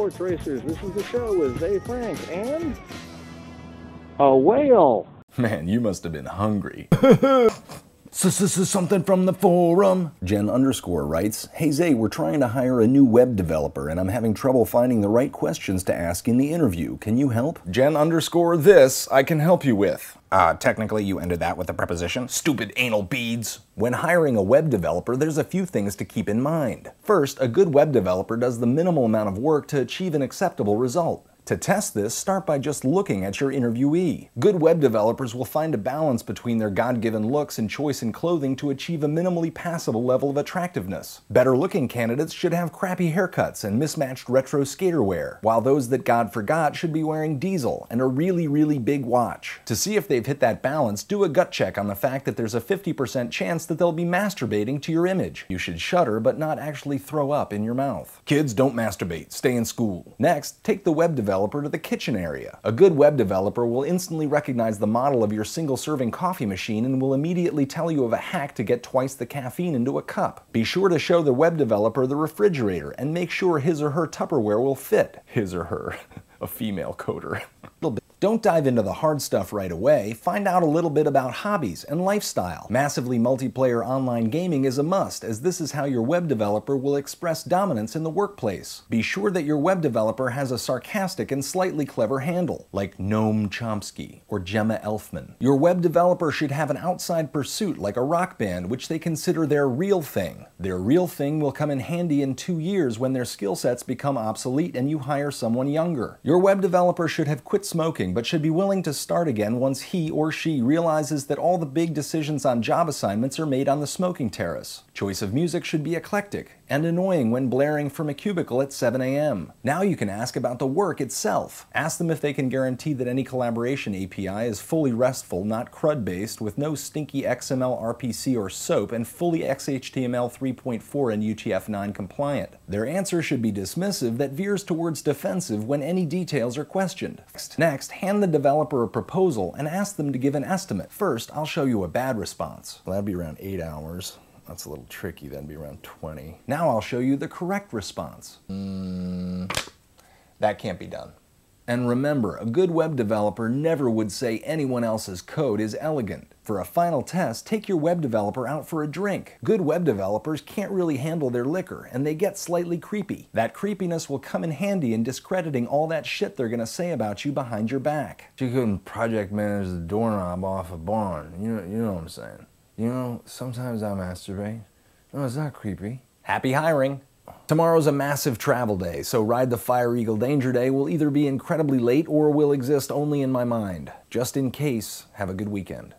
Sports Racers. This is the show with Zefrank and a whale. Man, you must have been hungry. Something from the forum. Jen _ writes, "Hey Zay, we're trying to hire a new web developer and I'm having trouble finding the right questions to ask in the interview. Can you help?" Jen _ this I can help you with. Technically you ended that with a preposition. Stupid anal beads. When hiring a web developer, there's a few things to keep in mind. First, a good web developer does the minimal amount of work to achieve an acceptable result. To test this, start by just looking at your interviewee. Good web developers will find a balance between their God-given looks and choice in clothing to achieve a minimally passable level of attractiveness. Better-looking candidates should have crappy haircuts and mismatched retro skater wear, while those that God forgot should be wearing diesel and a really big watch. To see if they've hit that balance, do a gut check on the fact that there's a 50% chance that they'll be masturbating to your image. You should shudder but not actually throw up in your mouth. Kids, don't masturbate. Stay in school. Next, take the web developer to the kitchen area. A good web developer will instantly recognize the model of your single-serving coffee machine and will immediately tell you of a hack to get twice the caffeine into a cup. Be sure to show the web developer the refrigerator and make sure his or her Tupperware will fit. His or her. A female coder. Don't dive into the hard stuff right away. Find out a little bit about hobbies and lifestyle. Massively multiplayer online gaming is a must, as this is how your web developer will express dominance in the workplace. Be sure that your web developer has a sarcastic and slightly clever handle, like Noam Chomsky or Gemma Elfman. Your web developer should have an outside pursuit like a rock band, which they consider their real thing. Their real thing will come in handy in 2 years when their skill sets become obsolete and you hire someone younger. Your web developer should have quit smoking, but should be willing to start again once he or she realizes that all the big decisions on job assignments are made on the smoking terrace. Choice of music should be eclectic and annoying when blaring from a cubicle at 7 a.m. Now you can ask about the work itself. Ask them if they can guarantee that any collaboration API is fully RESTful, not CRUD-based, with no stinky XML, RPC, or SOAP, and fully XHTML 3.4 and UTF-9 compliant. Their answer should be dismissive that veers towards defensive when any details are questioned. Next, hand the developer a proposal and ask them to give an estimate. First, I'll show you a bad response. Well, that'd be around 8 hours. That's a little tricky, that'd be around 20. Now I'll show you the correct response. That can't be done. And remember, a good web developer never would say anyone else's code is elegant. For a final test, take your web developer out for a drink. Good web developers can't really handle their liquor, and they get slightly creepy. That creepiness will come in handy in discrediting all that shit they're gonna say about you behind your back. She couldn't project manage the doorknob off a barn. You know what I'm saying. You know, sometimes I masturbate. Oh, is that creepy? Happy hiring! Tomorrow's a massive travel day, so Ride the Fire Eagle Danger Day will either be incredibly late or will exist only in my mind. Just in case, have a good weekend.